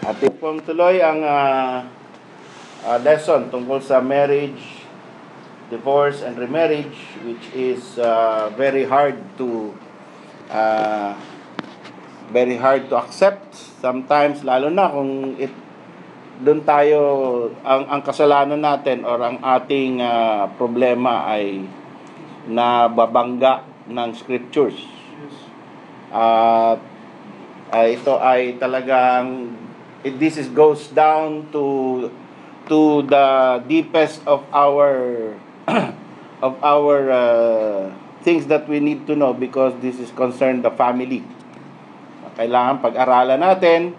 Atin pong tuloy ang lesson tungkol sa marriage, divorce, and remarriage, which is uh, very hard to accept sometimes, lalo na kung doon tayo ang kasalanan natin or ang ating problema ay nababangga ng scriptures. Ito ay talagang goes down to the deepest of our things that we need to know, because this is concerned the family. Kailangan pag-aralan natin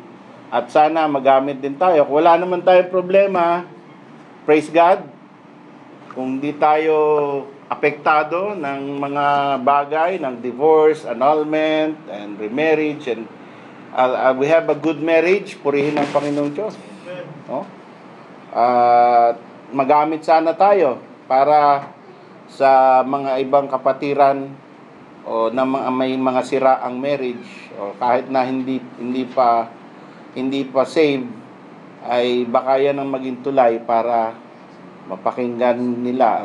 at sana magamit din tayo. Kung wala naman tayong problema, praise God. Kung di tayo apektado ng mga bagay ng divorce, annulment, and remarriage, and we have a good marriage, purihin ang Panginoong Diyos. No? Magamit sana tayo para sa mga ibang kapatiran o na may mga sira ang marriage, o kahit na hindi pa saved, ay baka yan ang maging tulay para mapakinggan nila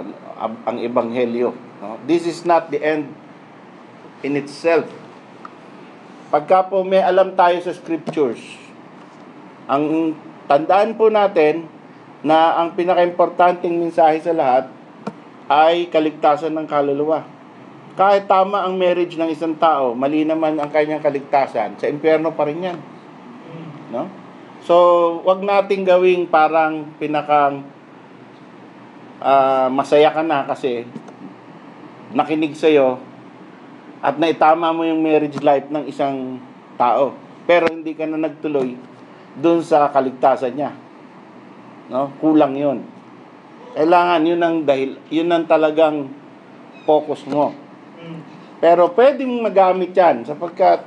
ang ebanghelyo. No? This is not the end in itself. Pagka po may alam tayo sa scriptures, ang tandaan po natin na ang pinaka-importanting mensahe sa lahat ay kaligtasan ng kaluluwa. Kahit tama ang marriage ng isang tao, mali naman ang kanyang kaligtasan, sa impyerno pa rin yan. No? So, wag nating gawing parang masaya ka na kasi nakinig sa'yo at naitama mo yung marriage life ng isang tao, pero hindi ka na nagtuloy dun sa kaligtasan niya. No? Kulang yun. Kailangan yun ang talagang focus mo. Pero pwedeng magamit yan sapagkat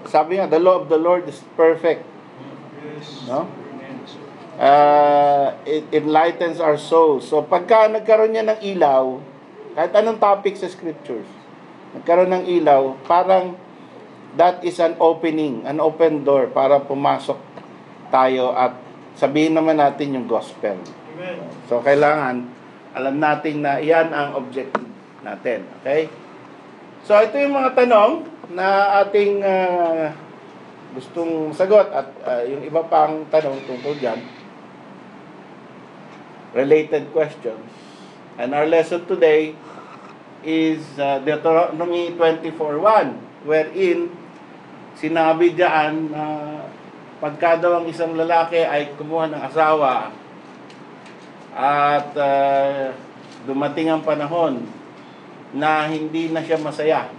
sabi nga, the law of the Lord is perfect. No? It enlightens our souls. So pagka nagkaroon niya ng ilaw, kahit anong topic sa scriptures, nagkaroon ng ilaw, parang that is an open door para pumasok tayo at sabihin naman natin yung gospel. Amen. So kailangan alam natin na iyan ang objective natin. Okay? So ito yung mga tanong na ating gustong sagot, at yung iba pang tanong tungkol dyan, related questions. And our lesson today is Deuteronomy 24:1, wherein sinabi diyan na pagka daw ang isang lalaki ay kumuha ng asawa at dumating ang panahon na hindi na siya masaya,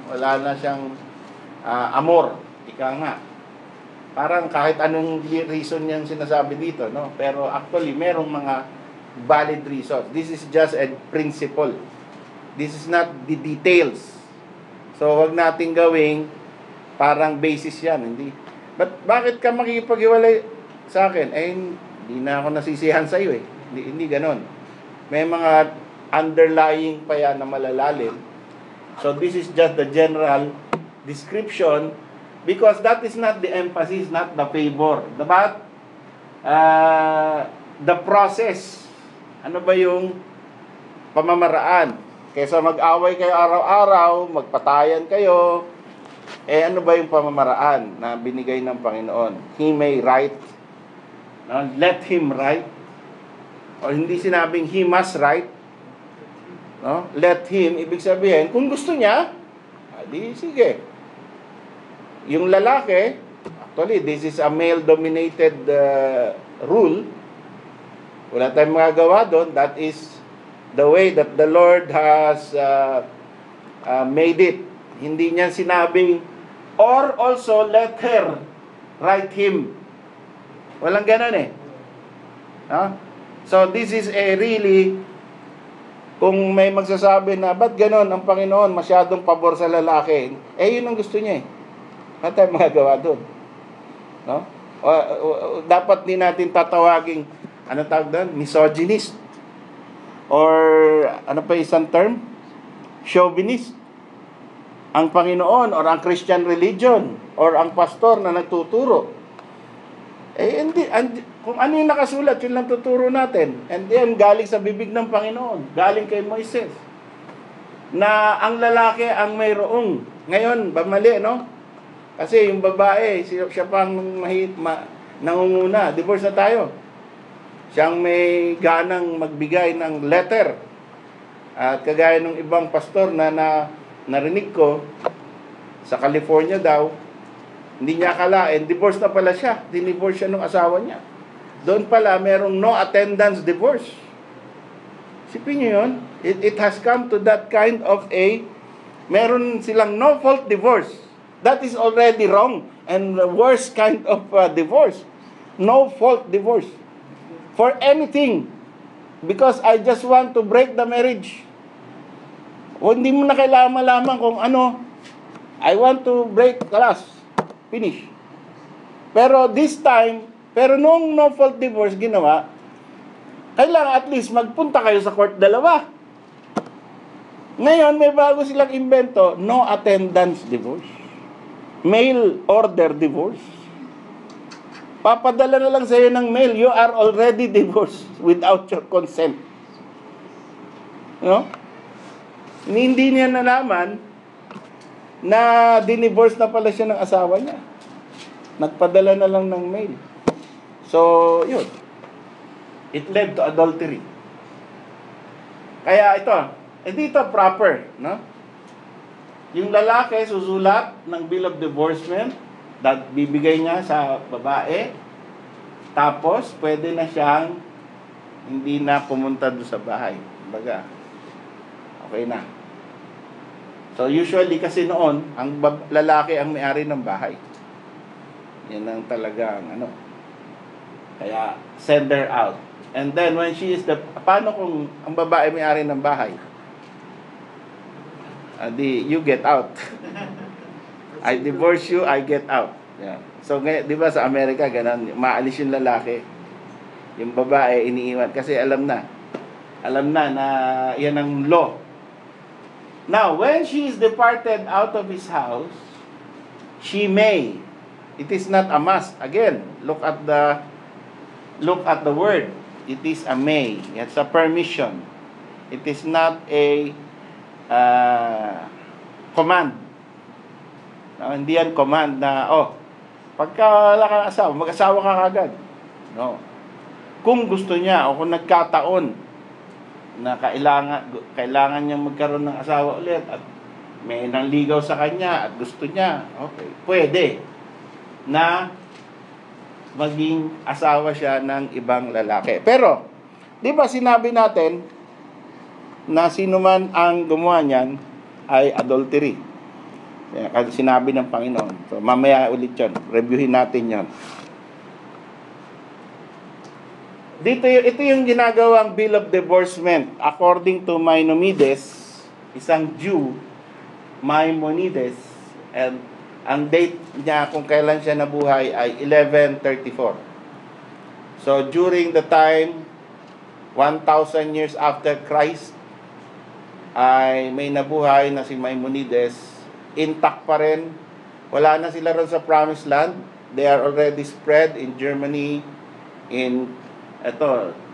wala na siyang amor, ika nga. Parang kahit anong reason niyang sinasabi dito, no? Pero actually, merong mga valid reasons. This is just a principle. This is not the details. So, wag nating gawing parang basis yan. Hindi. Bakit ka makikipag-iwalay sa akin? Hindi na ako nasisihan sa iyo eh. Hindi ganon. May mga underlying pa yan na malalalim. So, this is just the general description, because that is not the emphasis, not the favor. But the process. Ano ba yung pamamaraan? Kaysa mag-away kayo araw-araw, magpatayan kayo, ano ba yung pamamaraan na binigay ng Panginoon? He may write. No? Let him write. O hindi sinabing he must write. No? Let him, ibig sabihin, kung gusto niya, di sige. Yung lalaki, actually, this is a male-dominated rule. Wala tayong magagawa doon. That is the way that the Lord has made it. Hindi niya sinabing, or also let her write him. Walang ganon eh. So this is a really, kung may magsasabi na, ba't ganon ang Panginoon masyadong pabor sa lalaki? Yun ang gusto niya eh. Wala tayong magagawa doon. No? Dapat din natin tatawaging, ano tawag doon? Misogynist. Or, ano pa isang term? Chauvinist. ang Panginoon or ang Christian religion or ang pastor na nagtuturo. Hindi, kung ano yung nakasulat, yun lang tuturo natin. And then, galing sa bibig ng Panginoon, galing kay Moises, na ang lalaki ang mayroong. Ngayon, mali, no? Kasi yung babae, siya pang nangunguna. Divorce na tayo. Siyang may ganang magbigay ng letter. At kagaya ng ibang pastor na narinig ko, sa California daw, hindi niya akalain, divorce na pala siya. Dinivorce siya ng asawa niya. Doon pala, merong no attendance divorce. Sipin niyo yun? It has come to that kind of meron silang no fault divorce. That is already wrong and the worst kind of divorce. No fault divorce. For anything. Because I just want to break the marriage. O hindi mo na kailangan malaman kung ano. I want to break class. Finish. Pero this time, nung no fault divorce ginawa, kailangan at least magpunta kayo sa court dalawa. Ngayon, may bago silang invento, no attendance divorce. Mail order divorce. Papadala na lang sa iyo ng mail, you are already divorced without your consent. No? Hindi niya nalaman na dinivorce na pala siya ng asawa niya. Nagpadala na lang ng mail. So, yun. It led to adultery. Kaya dito proper, no? Yung lalaki susulat ng bill of divorcement that bibigay niya sa babae. Tapos, pwede na siyang hindi na pumunta doon sa bahay. Baga, okay na. So, usually kasi noon, ang lalaki ang may-ari ng bahay. Yan ang talagang, Kaya, send her out. And then, when she is paano kung ang babae may-ari ng bahay? You get out. I divorce you, I get out. Yeah. So, di ba sa Amerika, ganun, maalis yung lalaki. Yung babae, iniiwan. Kasi alam na yan ang law. Now, when she is departed out of his house, she may. It is not a must. Again, look at the word. It is a may. It's a permission. It is not a command. No, hindi yan command na, pagka wala kang asawa, mag-asawa ka agad. No. Kung gusto niya o kung nagkataon na kailangan niyang magkaroon ng asawa ulit at may nanligaw sa kanya at gusto niya, okay, pwede na maging asawa siya ng ibang lalaki. Pero, di ba sinabi natin na sino man ang gumawa niyan ay adultery. Kasi sinabi ng Panginoon. So, mamaya ulit yun. Reviewin natin yun. Ito yung ginagawang bill of divorcement. According to Maimonides, isang Jew, Maimonides, and ang date niya kung kailan siya nabuhay ay 1134. So, during the time, 1,000 years after Christ, ay may nabuhay na si Maimonides, intact pa rin. Wala na sila ron sa Promised Land. They are already spread in Germany,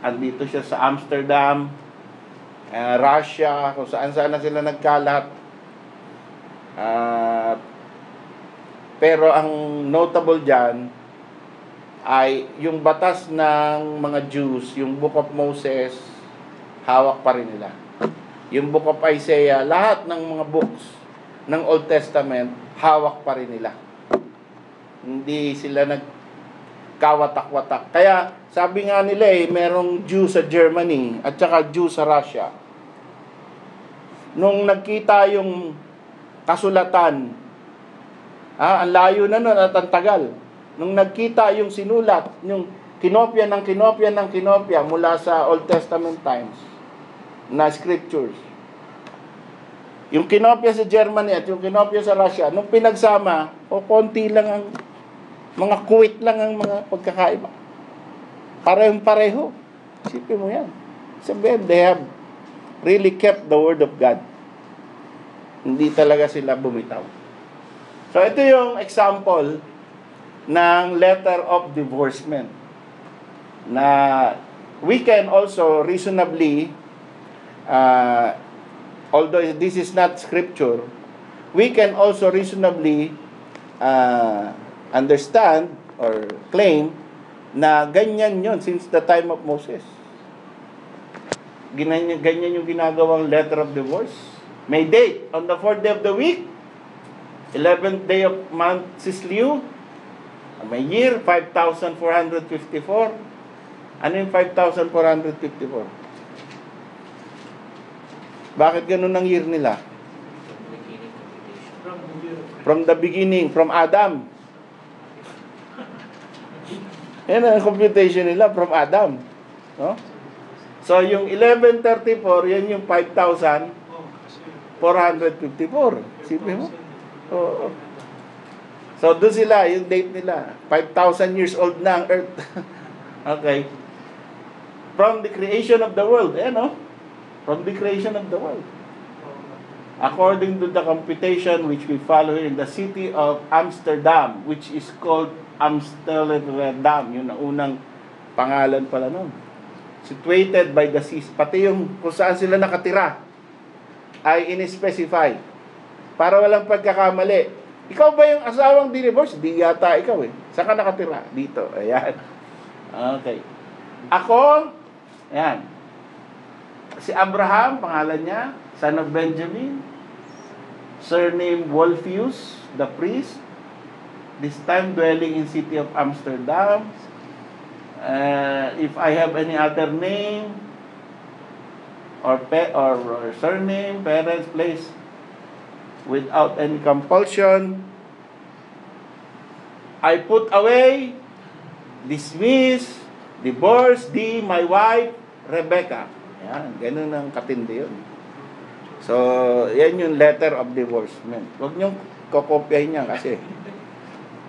andito siya sa Amsterdam, Russia, kung saan-saan na sila nagkalat. Pero ang notable dyan ay yung batas ng mga Jews, yung Book of Moses, hawak pa rin nila. Yung Book of Isaiah, lahat ng mga books ng Old Testament, hawak pa rin nila. Hindi sila nagkawatak-watak. Kaya, sabi nga nila merong Jew sa Germany at saka Jew sa Russia. Nung nagkita yung kasulatan, ang layo na nun at ang tagal. Nung nagkita yung sinulat, yung kinopya mula sa Old Testament times na scriptures. Yung kinopya sa Germany at yung kinopya sa Russia, nung pinagsama, konti lang ang mga kuwit lang ang mga pagkakaiba. Parehong-pareho. Isipin mo yan. Sabihin, they have really kept the Word of God. Hindi talaga sila bumitaw. So, ito yung example ng letter of divorcement na we can also reasonably, although this is not scripture, we can also reasonably understand or claim na ganyan yon since the time of Moses. Ganyan yung ginagawang letter of divorce. May date on the 4th day of the week, 11th day of month Sisliu. May year 5,454. Ano yung 5,454? Bakit ganun ang year nila? From the beginning, from Adam. Yan ang computation nila, from Adam. No? So, yung 1134, yan yung 5,454. Sipin mo? Oo. So, doon sila, yung date nila. 5,000 years old na ang earth. Okay. From the creation of the world. Ayan, no? From the creation of the world. According to the computation which we follow here in the city of Amsterdam, which is called Amsterdam, yun ang unang pangalan pala nun. Situated by the seas. Pati yung kung saan sila nakatira ay in-specify. Para walang pagkakamali. Ikaw ba yung asawang divorce? Di yata ikaw eh. Saan ka nakatira? Dito. Ayan. Okay. Ako, ayan. Si Abraham, pangalan niya, son of Benjamin, surname Wolfius, the priest, this time dwelling in city of Amsterdam. If I have any other name or surname, parents, place, without any compulsion, I put away, dismiss, divorce, my wife, Rebecca. Yan, ganun ang katindi yun. So, yan yung letter of divorcement. Huwag niyong kokopyahin yan kasi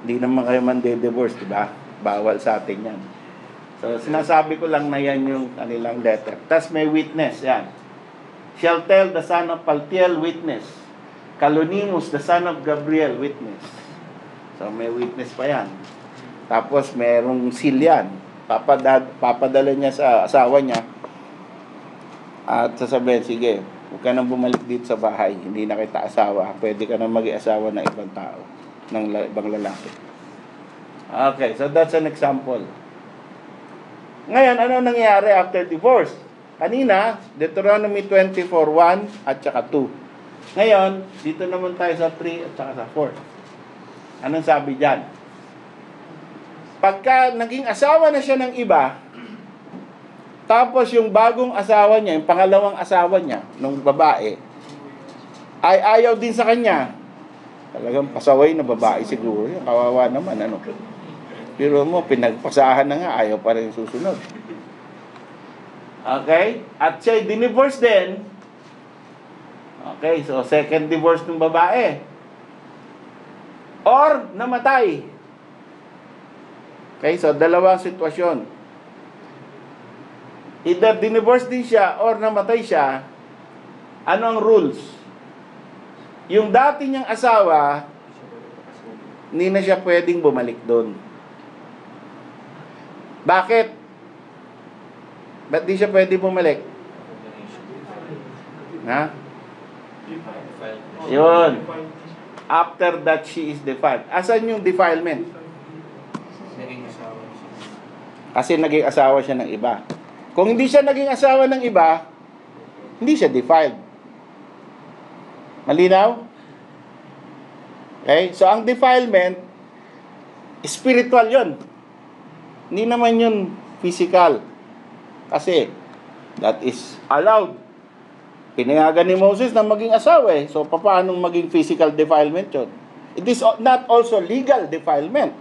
hindi naman kayo mande-divorce, diba? Bawal sa atin yan. So, sinasabi ko lang na yan yung kanilang letter. Tapos may witness, yan. Shall tell the son of Paltiel, witness. Kalonimus, the son of Gabriel, witness. So, may witness pa yan. Tapos, merong seal yan. Papadala niya sa asawa niya. At sasabihin, sige, huwag ka nang bumalik dito sa bahay. Hindi na kita asawa. Pwede ka nang mag-iasawa ng ibang tao. Ng ibang lalaki. Okay, so that's an example. Ngayon, ano nangyayari after divorce? Kanina, Deuteronomy 24:1 at saka 2. Ngayon, dito naman tayo sa 3 at saka sa 4. Anong sabi dyan? Pagka naging asawa na siya ng iba, tapos yung bagong asawa niya, yung pangalawang asawa niya, nung babae, ay ayaw din sa kanya. Talagang pasaway na babae siguro. Kawawa naman, ano. Pero mo, pinagpasahan na nga, ayaw pa rin susunod. Okay? At siya'y dinivorce din. Okay, so second divorce ng babae. Or namatay. Okay, so dalawang sitwasyon. Either dinivorce din siya or namatay siya. Ano ang rules? Yung dati niyang asawa, hindi na siya pwedeng bumalik doon. Bakit? Ba't di siya pwedeng bumalik? Ha? Yun. After that, she is defiled. Asan yung defilement? Kasi naging asawa siya ng iba. Kung hindi siya naging asawa ng iba, hindi siya defiled. Malinaw? Okay? So, ang defilement, spiritual yun. Hindi naman yun physical. Kasi, that is allowed. Pinayagan ni Moses na maging asawa eh. So, paano maging physical defilement yun? It is not also legal defilement.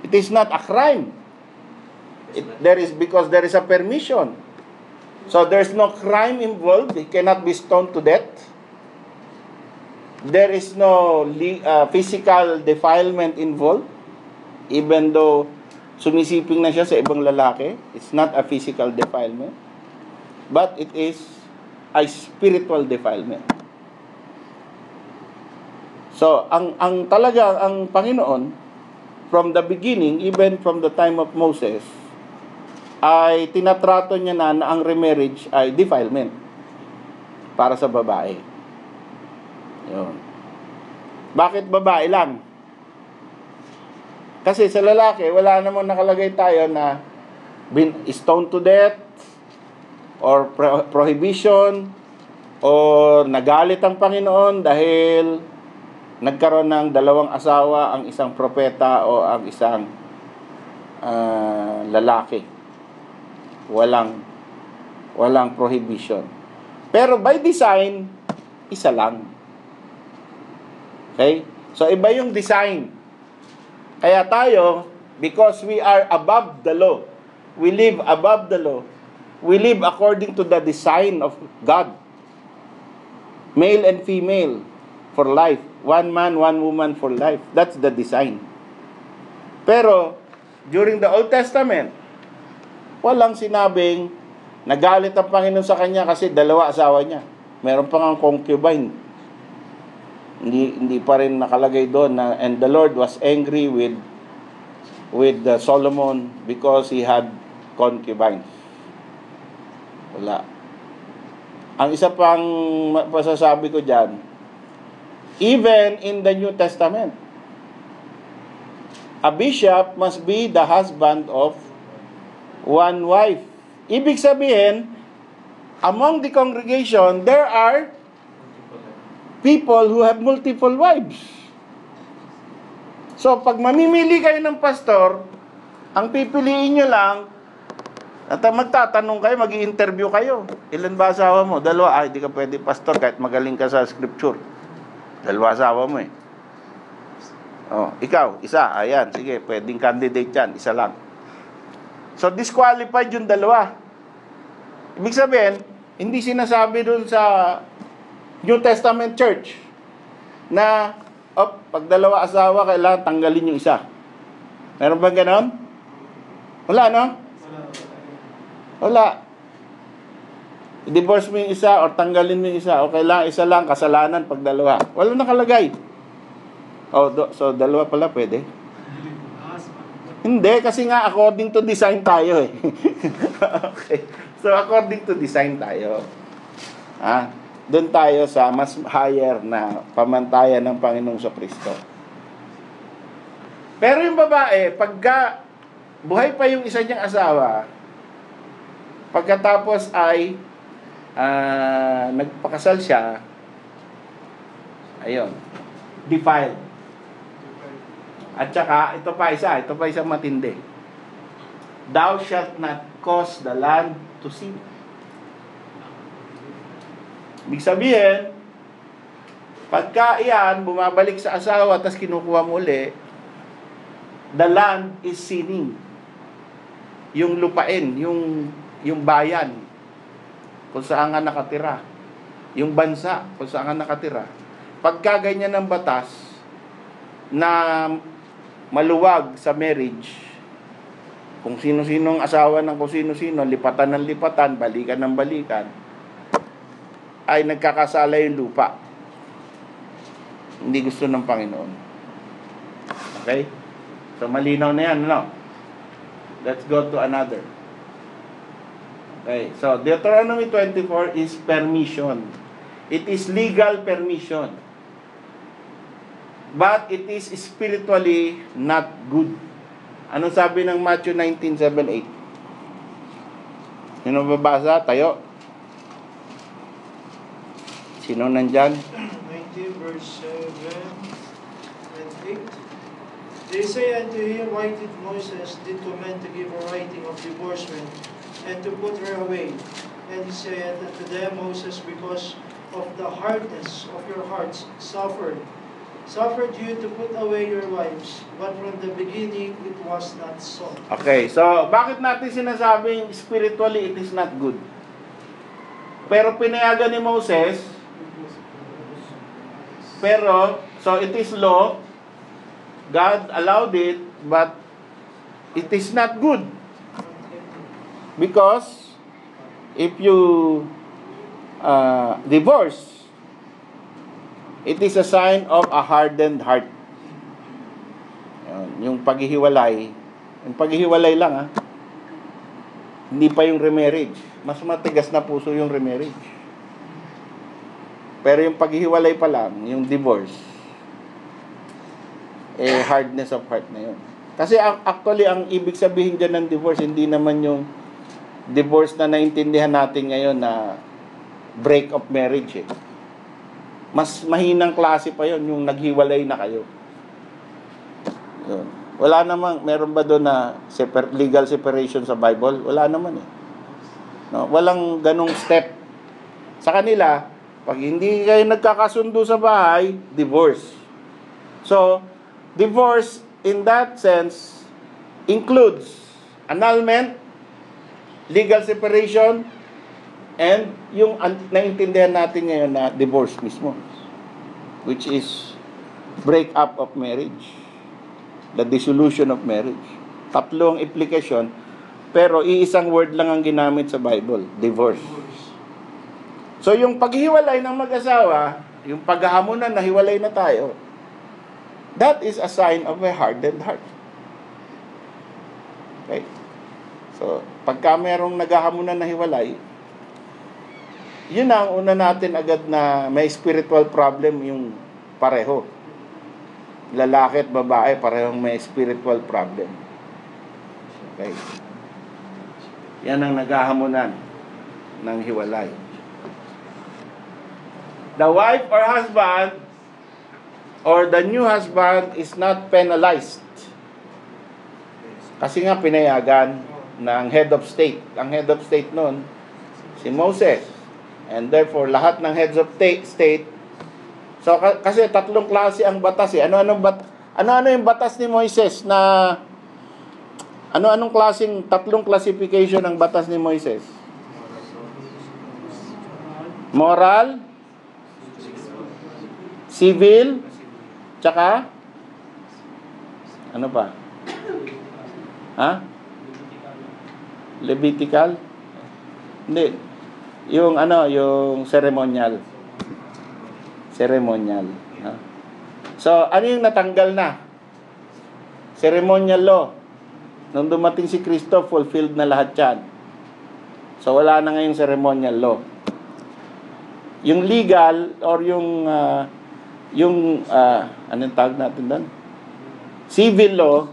It is not a crime. Because there is a permission. So, there's no crime involved. He cannot be stoned to death. There is no physical defilement involved. Even though sumisiping na siya sa ibang lalaki, it's not a physical defilement. But it is a spiritual defilement. So, ang talaga, ang Panginoon, from the beginning, even from the time of Moses, ay tinatrato niya na ang remarriage ay defilement para sa babae. Yun. Bakit babae lang? Kasi sa lalaki, wala namang nakalagay tayo na stoned to death, or prohibition, or nagalit ang Panginoon dahil nagkaroon ng dalawang asawa ang isang propeta o ang isang lalaki. Walang prohibition. Pero by design, isa lang. Okay? So iba yung design. Kaya tayo, because we are above the law, we live above the law, we live according to the design of God. Male and female for life. One man, one woman for life. That's the design. Pero, during the Old Testament, walang sinabing nagalit ang Panginoon sa kanya kasi dalawa asawa niya. Meron pa ngang concubine. Hindi pa rin nakalagay doon na, and the Lord was angry with Solomon because he had concubines. Wala. Ang isa pang pasasabi ko dyan, even in the New Testament, a bishop must be the husband of one wife. Ibig sabihin, among the congregation, there are people who have multiple wives. So, pag mamimili kayo ng pastor, ang pipiliin nyo lang, at magtatanong kayo, mag-i-interview kayo. Ilan ba asawa mo? Dalawa. Ay, di ka pwede pastor kahit magaling ka sa scripture. Dalawa asawa mo eh. Oh, ikaw, isa. Ayan, sige, pwedeng candidate yan. Isa lang. So, disqualified yung dalawa. Ibig sabihin, hindi sinasabi dun sa New Testament Church na, pag dalawa asawa, kailangan tanggalin yung isa. Meron ba ganon? Wala, no? Wala. I-divorce mo yung isa or tanggalin mo yung isa o kailangan isa lang, kasalanan pag dalawa. Wala nakalagay. So dalawa pala pwede? Hindi, kasi nga according to design tayo eh. Okay. So according to design tayo. Doon tayo sa mas higher na pamantayan ng Panginoong Kristo. Pero yung babae, pagka buhay pa yung isa niyang asawa, pagkatapos ay nagpakasal siya, ayun, defiled. At saka, ito pa isa matindi. Thou shalt not cause the land to sin. Ibig sabihin, pagka iyan, bumabalik sa asawa, tapos kinukuha mo uli, the land is sinning. Yung lupain, yung bayan, kung saan nga nakatira. Yung bansa, kung saan nga nakatira. Pagka ganyan ng batas, na maluwag sa marriage, kung sino-sinong asawa ng kung sino-sino, lipatan ng lipatan, balikan ng balikan, ay nagkakasala yung lupa. Hindi gusto ng Panginoon. Okay? So, malinaw na yan, no? Let's go to another. Okay, so Deuteronomy 24 is permission. It is legal permission. But it is spiritually not good. Anong sabi ng Matthew 19:7-8? Sino babasa? Tayo. Sino nandyan? 19 verse 7 and 8. They say unto him, why did Moses did command to give a writing of divorcement and to put her away? And he said unto them, Moses, because of the hardness of your hearts, suffered you to put away your wives, but from the beginning it was not so. Okay, so bakit natin sinasabing spiritually it is not good? Pero pinayagan ni Moses, pero, so it is law, God allowed it, but it is not good. Because if you divorce, It is a sign of a hardened heart. Yung paghihiwalay. Yung paghihiwalay lang, ha? Hindi pa yung remarriage. Mas matigas na puso yung remarriage. Pero yung paghihiwalay pa lang, yung divorce, hardness of heart na yun. Kasi actually, ang ibig sabihin dyan ng divorce, hindi naman yung divorce na naintindihan natin ngayon na break of marriage. Mas mahinang klase pa yun, yung naghiwalay na kayo. Yun. Wala namang, meron ba doon na legal separation sa Bible? Wala naman eh. No? Walang ganong step. Sa kanila, pag hindi kayo nagkakasundo sa bahay, divorce. So, divorce in that sense includes annulment, legal separation, and yung naintindihan natin ngayon na divorce mismo, which is break up of marriage, the dissolution of marriage. Tatlong implication, pero iisang word lang ang ginamit sa Bible, divorce. So yung paghiwalay ng mag-asawa, yung paghahamunan na hiwalay na tayo, that is a sign of a hardened heart. Okay? So, pagka merong naghahamunan na hiwalay, yun ang una natin agad na may spiritual problem yung pareho. Lalaki at babae, parehong may spiritual problem. Okay? Yan ang naghahamunan ng hiwalay. The wife or husband or the new husband is not penalized. Kasi nga pinayagan ng head of state. Ang head of state noon, si Moses. And therefore, lahat ng heads of state, so kasi tatlong klase ang batas eh. Ano yung batas ni Moises na anong klaseng tatlong classification ng batas ni Moises? Moral, civil, tsaka ano pa? Ha? Levitical? Hindi. Yung ceremonial. Ceremonial. Ha? So, ano yung natanggal na? Ceremonial law. Nung dumating si Kristo, fulfilled na lahat yan. So, wala na ngayong ceremonial law. Yung legal or anong tawag natin doon? Civil law,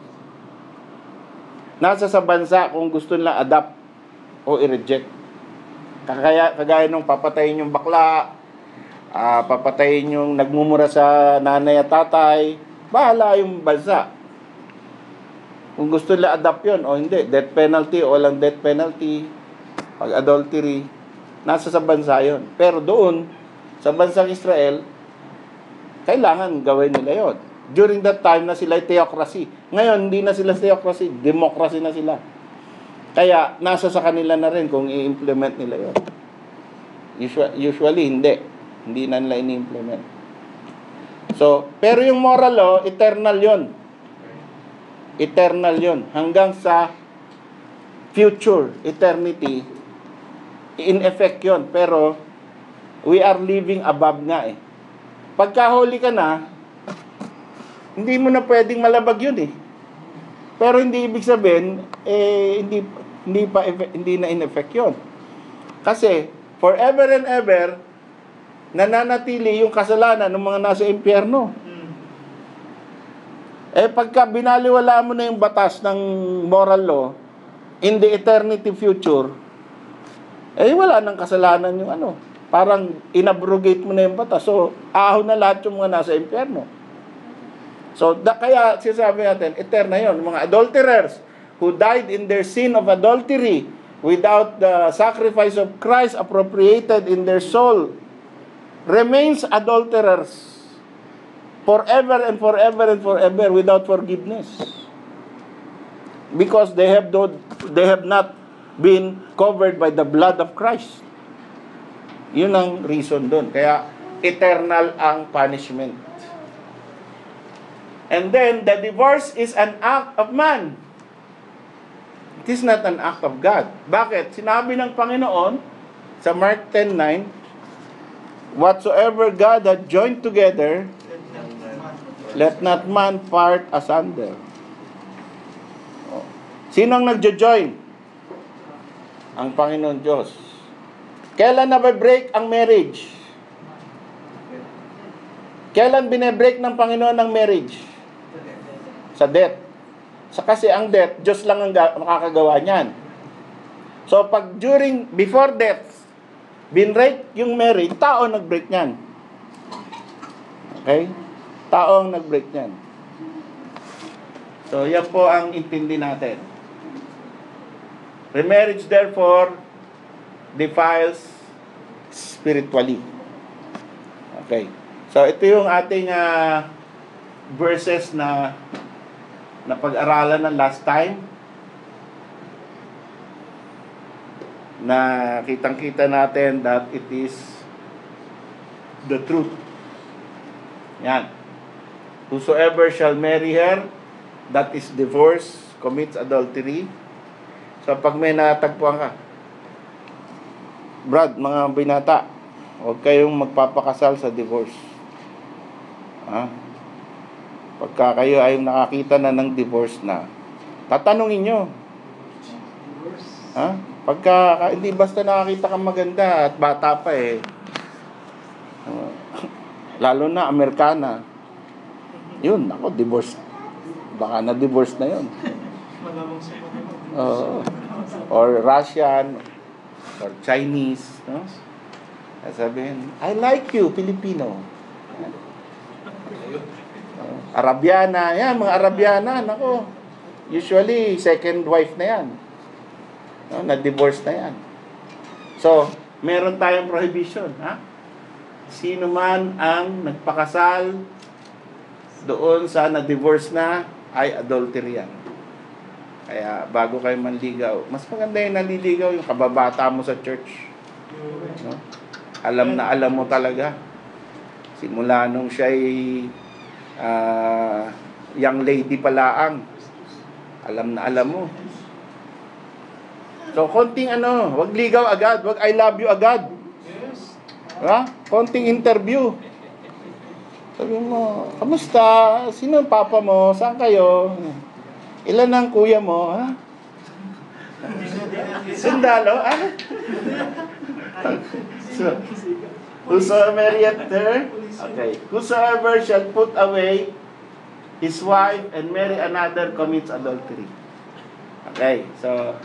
nasa sa bansa kung gusto nila adapt o i-reject. Kagaya nung papatayin yung bakla, papatayin yung nagmumura sa nanay at tatay, bahala yung bansa. Kung gusto nila adapt yun o hindi, death penalty o walang death penalty, pag adultery, nasa sa bansa yun. Pero doon, sa bansang Israel, kailangan gawin nila yun. During that time na sila theocracy. Ngayon, hindi na sila theocracy, democracy na sila. Kaya, nasa sa kanila na rin kung i-implement nila yun. Usually, hindi. Hindi na nila ini-implement. So, pero yung moral law, eternal yun. Eternal yun. Hanggang sa future, eternity, in effect yun. Pero, we are living above nga eh. Pagkahuli ka na, hindi mo na pwedeng malabag yun eh. Pero hindi ibig sabihin, hindi na in effect yun. Kasi, forever and ever, nananatili yung kasalanan ng mga nasa impyerno. Pagka binaliwala mo na yung batas ng moral law, in the eternity future, wala nang kasalanan yung parang inabrogate mo na yung batas. So, ahon na lahat yung mga nasa impyerno. So, kaya sinasabi natin, eterna yun. Mga adulterers who died in their sin of adultery without the sacrifice of Christ appropriated in their soul remains adulterers forever and forever and forever without forgiveness. Because they have not been covered by the blood of Christ. Yun ang reason doon. Kaya eternal ang punishment. And then, the divorce is an act of man. It is not an act of God. Bakit? Sinabi ng Panginoon sa Mark 10:9, Whatsoever God hath joined together, let let not not man man part asunder. Oh. Sino ang nagjo-join? Ang Panginoon Diyos. Kailan na-break ang marriage? Kailan bine-break ng Panginoon ang marriage? Sa death. Kasi ang death, Diyos lang ang makakagawa niyan. So, before death, binreak yung marriage, tao nag-break niyan. Okay? Tao ang nag-break niyan. So, yan po ang intindi natin. Remarriage, therefore, defiles spiritually. Okay. So, ito yung ating verses na pag-aralan ng last time. Na kitang-kita natin that it is the truth. Yan. Whosoever shall marry her, that is divorce, commits adultery. So, pag may natagpuan ka, Brad, mga binata, huwag kayong magpapakasal sa divorce. Ha? Pagka kayo ay nakakita na ng divorce na, tatanungin nyo. Ha? Pagka, hindi basta nakakita kang maganda at bata pa lalo na Amerikana, yun, ako, divorce. Baka na-divorce na yun. Or Russian, or Chinese, no? Sabihin, I like you, Filipino. Arabiana, yan, mga Arabiana, nako. Usually, second wife na yan. No, na-divorce na yan. So, meron tayong prohibition, ha? Sino man ang nagpakasal doon sa na-divorce na, ay adultery yan. Kaya, bago kayo manligaw, mas maganda yung naliligaw yung kababata mo sa church. No? Alam na alam mo talaga. Simula nung siya'y young lady palaang, alam na alam mo. So, konting wag ligaw agad, wag I love you agad. Yes. Ha? Konting interview. Sabi mo, kamusta? Sino ang papa mo? Saan kayo? Ilan ang kuya mo? Ha? Sundalo? So, whosoever marrieth her, okay, whosoever shall put away his wife and marry another commits adultery. Okay, so,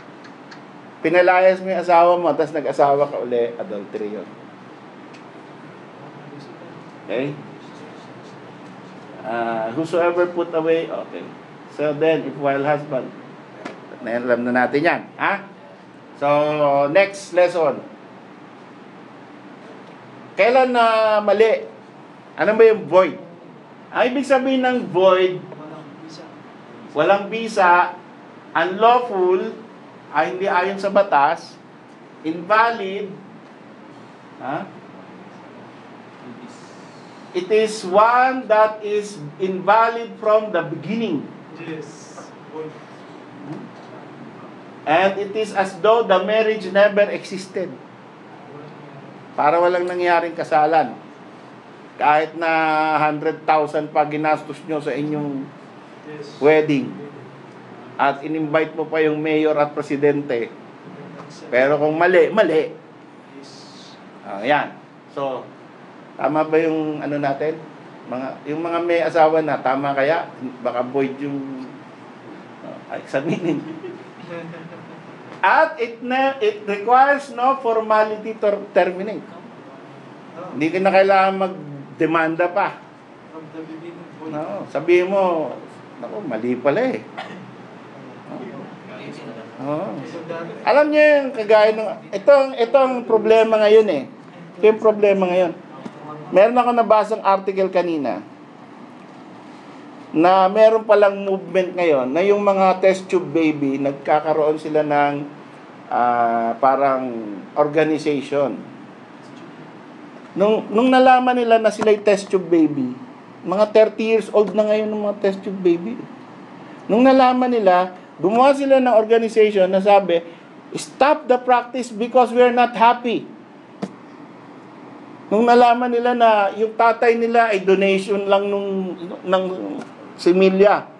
pinalayas mo yung asawa mo, tapos nag-asawa ka uli, adultery yun. Okay? Whosoever put away, okay. So then, if while husband, alam na natin yan. Ha? So, next lesson. Kailan na mali? Ano ba yung void? Ang ibig sabihin ng void, walang visa, unlawful, ay hindi ayon sa batas, invalid, ha? It is one that is invalid from the beginning. Yes. And it is as though the marriage never existed. Para walang nangyaring kasalan. Kahit na 100,000 pa ginastos nyo sa inyong wedding. At in-invite mo pa yung mayor at presidente. Pero kung mali, mali. Yan. So, tama ba yung natin? Yung mga may asawa na, tama kaya? Baka void yung examinin. At it requires no formality to terminate. Hindi ka na kailangan magdemanda pa. No, sabihin mo, naku, mali pala eh. Oh. Alam niyo yung kagaya ng itong problema ngayon eh. Ito yung problema ngayon. Meron ako nabasang article kanina na meron palang movement ngayon na yung mga test tube baby, nagkakaroon sila ng parang organization. Nung nalaman nila na sila yung test tube baby, mga 30 years old na ngayon ng mga test tube baby. Nung nalaman nila, gumawa sila ng organization na sabi, stop the practice because we're not happy. Nung nalaman nila na yung tatay nila ay donation lang ng similya.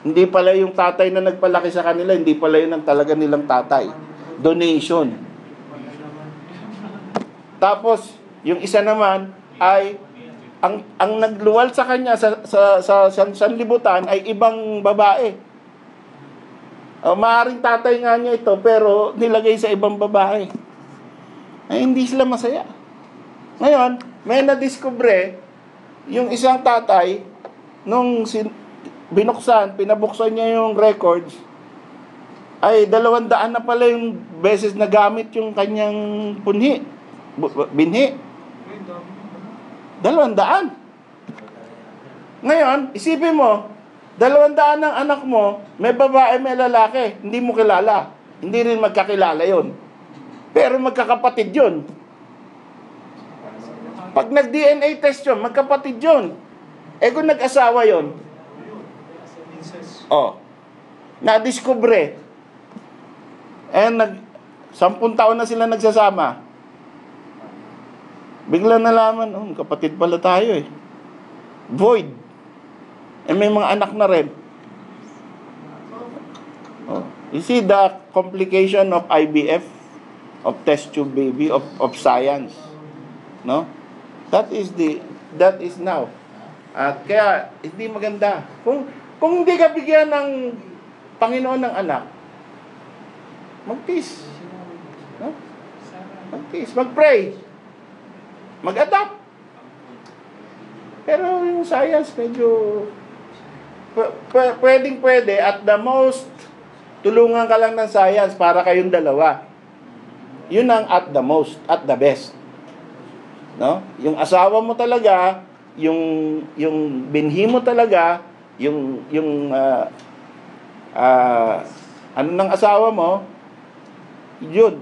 Hindi pala yung tatay na nagpalaki sa kanila, hindi pala yun ang talaga nilang tatay. Donation. Tapos, yung isa naman ay ang nagluwal sa kanya sa sanlibutan ay ibang babae. Maaring tatay nga niya ito, pero nilagay sa ibang babae. Ay, hindi sila masaya. Ngayon, may nadiskubre yung isang tatay nung pinabuksan niya yung records, ay 200 na pala yung beses na gamit yung kanyang binhi. 200. Ngayon, isipin mo, 200 ng anak mo, may babae, may lalaki, hindi mo kilala. Hindi rin magkakilala yon. Pero magkakapatid yun. Pag nag-DNA test yun, magkapatid yun. Kung nag-asawa yun, nadiskubre. 10 taon na sila nagsasama. Biglang nalaman, kapatid pala tayo eh. Void. May mga anak na rin. You see the complication of IVF, of test tube baby, of science. No? That is now. At kaya, hindi maganda. Kung hindi ka bigyan ng Panginoon ng anak, mag-peace. No? Mag-peace. Mag-pray. Mag-adapt. Pero yung science, medyo pwede. At the most, tulungan ka lang ng science para kayong dalawa. Yun ang at the most, at the best. No? Yung asawa mo talaga, yung binhi mo talaga, yung ano ng asawa mo, yun.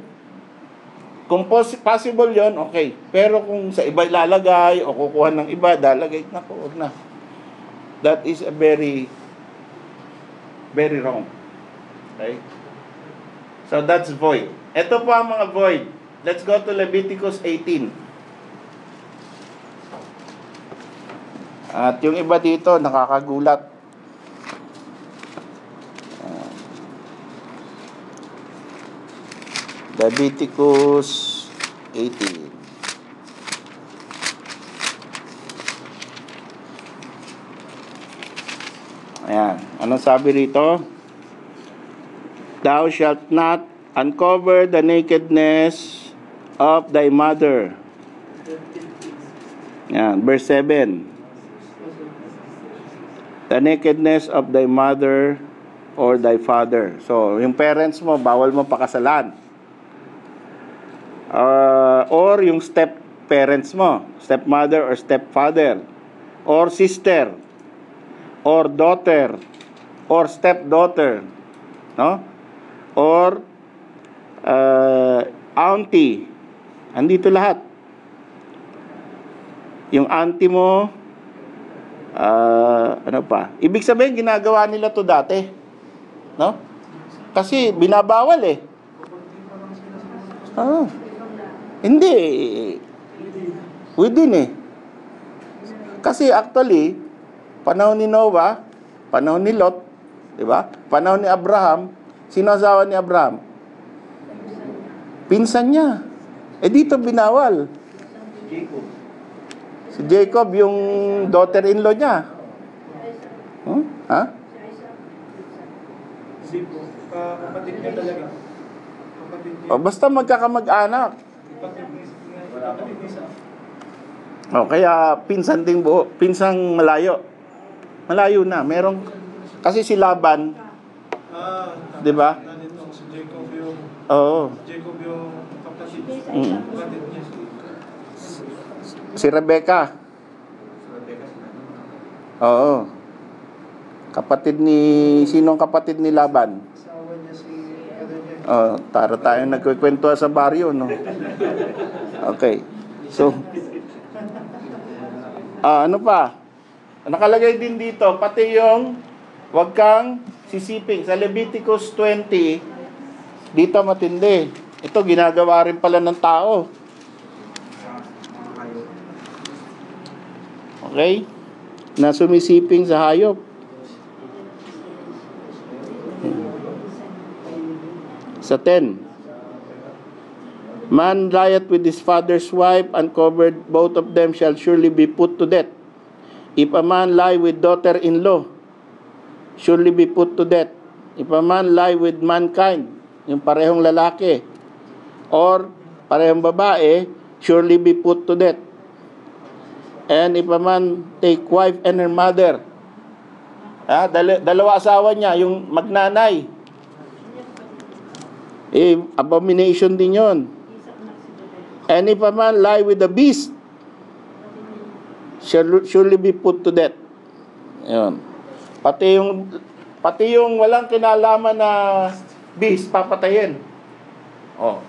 Kung possible yun, okay. Pero kung sa iba ilalagay o kukuha ng iba, dalagay, naku, huwag na. That is a very, very wrong. Okay? So that's void. Ito po ang mga void. Let's go to Leviticus 18. At yung iba dito, nakakagulat. Leviticus 18. Ayan. Anong sabi rito? Thou shalt not uncover the nakedness of thy mother. Ayan. Verse 7. The nakedness of thy mother or thy father. So, yung parents mo, bawal mo pakasalan. Or yung step parents mo, stepmother or stepfather, or sister, or daughter, or stepdaughter, no? Or auntie. Andito lahat. Yung auntie mo, ano pa? Ibig sabihin, ginagawa nila to dati. No? Kasi binabawal eh. Hindi. Within eh. Kasi actually, panahon ni Noah, panahon ni Lot, di ba? Panahon ni Abraham, sino asawa ni Abraham? Pinsan niya. Dito binawal. Si Jacob, yung daughter-in-law niya. Ha? Kapatid niya talaga. Basta magkakamag-anak. Kaya pinsan din buo. Pinsang malayo. Malayo na. Merong, kasi si Laban, di ba? Si Jacob yung, Jacob yung kapatid niya. Si Rebecca. Kapatid ni, sinong kapatid ni Laban? Asawa niya si Tara tayo nagkikwento sa baryo, no? Okay. So, ano pa? Nakalagay din dito, pati yung wag kang sisiping. Sa Leviticus 20, dito matindi. Ito, ginagawa rin pala ng tao. Okay? Na sumisiping sa hayop. Sa 10. Man lieth with his father's wife, uncovered, both of them shall surely be put to death. If a man lie with daughter-in-law, surely be put to death. If a man lie with mankind, yung parehong lalaki, or parehong babae, surely be put to death. And if a man take wife and her mother, dalawa asawa niya, yung magnanay, abomination din yon. And if a man lie with the beast, shall surely be put to death. Yun. Pati yung walang kinalaman na beast, papatayin. Oh.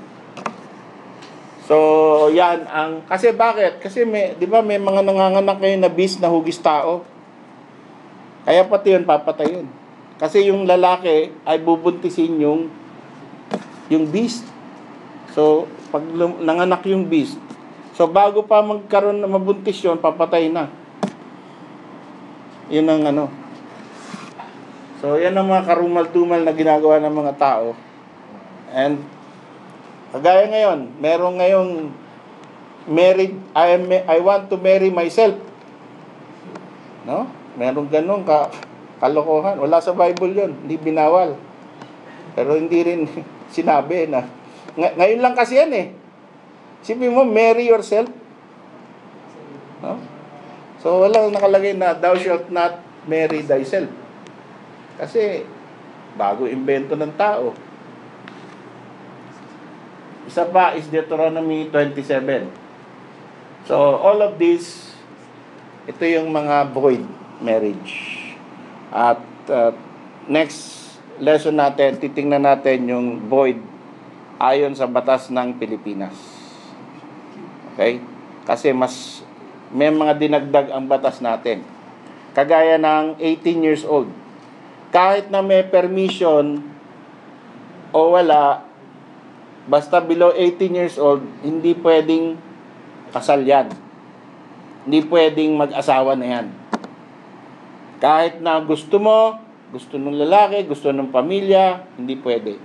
So, yan ang, kasi bakit? Kasi di ba may mga nanganganak ngayon na beast na hugis tao. Kaya pati yun papatayin. Kasi yung lalaki ay bubuntisin yung beast. So, pag nanganak yung beast, so bago pa magkaroon na mabuntis yun, papatay na. Yun ang ano. So, yan ang mga karumal-dumal na ginagawa ng mga tao. And, kagaya ngayon, meron ngayong married, I want to marry myself. No? Meron ganun kalokohan. Wala sa Bible yun. Hindi binawal. Pero hindi rin sinabi na. Ngayon lang kasi yan eh. Sipin mo, marry yourself. No? So, walang nakalagay na, thou shalt not marry thyself. Kasi, bago invento ng tao. Isa pa is Deuteronomy 27. So, all of this, ito yung mga void marriage. At next lesson natin, titingnan natin yung void ayon sa batas ng Pilipinas. Okay? Kasi may mga dinagdag ang batas natin. Kagaya ng 18 years old. Kahit na may permission o wala, basta below 18 years old, hindi pwedeng kasal yan. Hindi pwedeng mag-asawa na yan. Kahit na gusto mo, gusto ng lalaki, gusto ng pamilya, hindi pwede.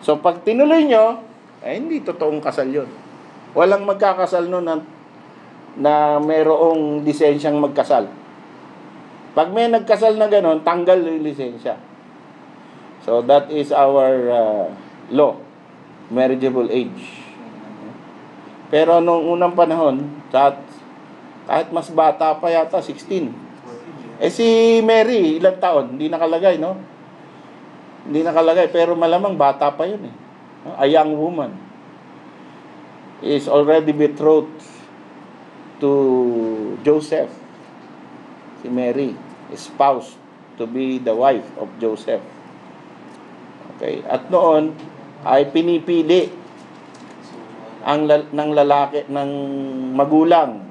So, pag tinuloy nyo, hindi totoong kasal yun. Walang magkakasal nun na mayroong lisensyang magkasal. Pag may nagkasal na gano'n, tanggal yung lisensya. So, that is our law. Marriageable age. Pero nung unang panahon, kahit mas bata pa yata, 16. Si Mary, ilang taon? Hindi nakalagay, no? Hindi nakalagay, pero malamang bata pa yun eh. A young woman is already betrothed to Joseph. Si Mary, espoused to be the wife of Joseph. Okay, at noon ay pinipili ng lalaki, ng magulang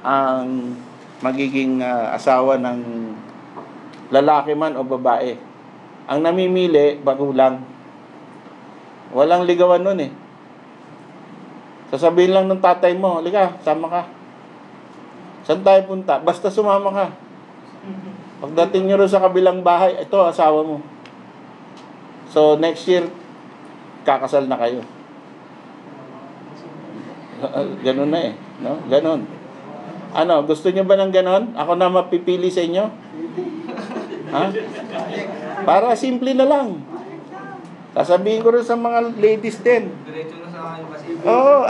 ang magiging asawa ng lalaki man o babae. Ang namimili, magulang. Walang ligawan nun eh. Sasabihin lang ng tatay mo, halika, sama ka. Saan tayo punta? Basta sumama ka. Pagdating nyo rin sa kabilang bahay, ito, asawa mo. So, next year, kakasal na kayo. Ganun na eh. No? Ganun. Ano, gusto nyo ba ng ganon? Ako na mapipili sa inyo? Ha? Para simple na lang. Sasabihin ko rin sa mga ladies din. Diretso na sa akin kasi. Oo.